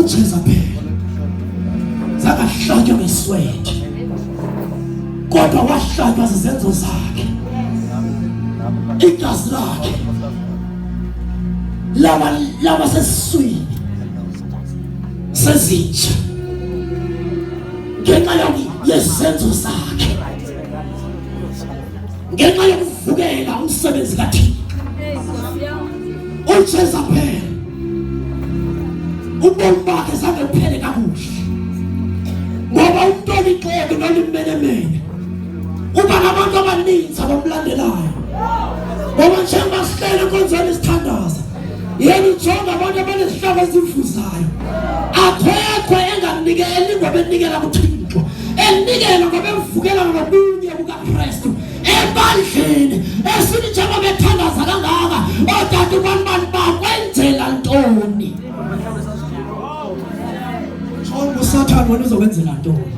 uJezebeli zakahlatywa ngeswethi kodwa wahlatywa zizenzo zakhe igazi lakhe laba sesiswini sezinja ngenxa yezenzo zakhe ngenxa yokuvukela umsebenzi kaThixo. uJezebeli ubomi bakhe zange buphele kakuhle ngoba umuntu olixhego nolimenemene uba nabantu abaninzi abamlandelayo ngoba njengoba sihlele enkonzweni isithandaza yena ujonga abantu abanesihloko ezivuzayo akhekho enganikeli ngoba enikela kuThixo enikela ngoba evukela ngobunye bukaKristu ebandleni esithi njengoba bethandaza kangaka odade ubani bakwenzela ntoni uSathane wena uzokwenzela ntoni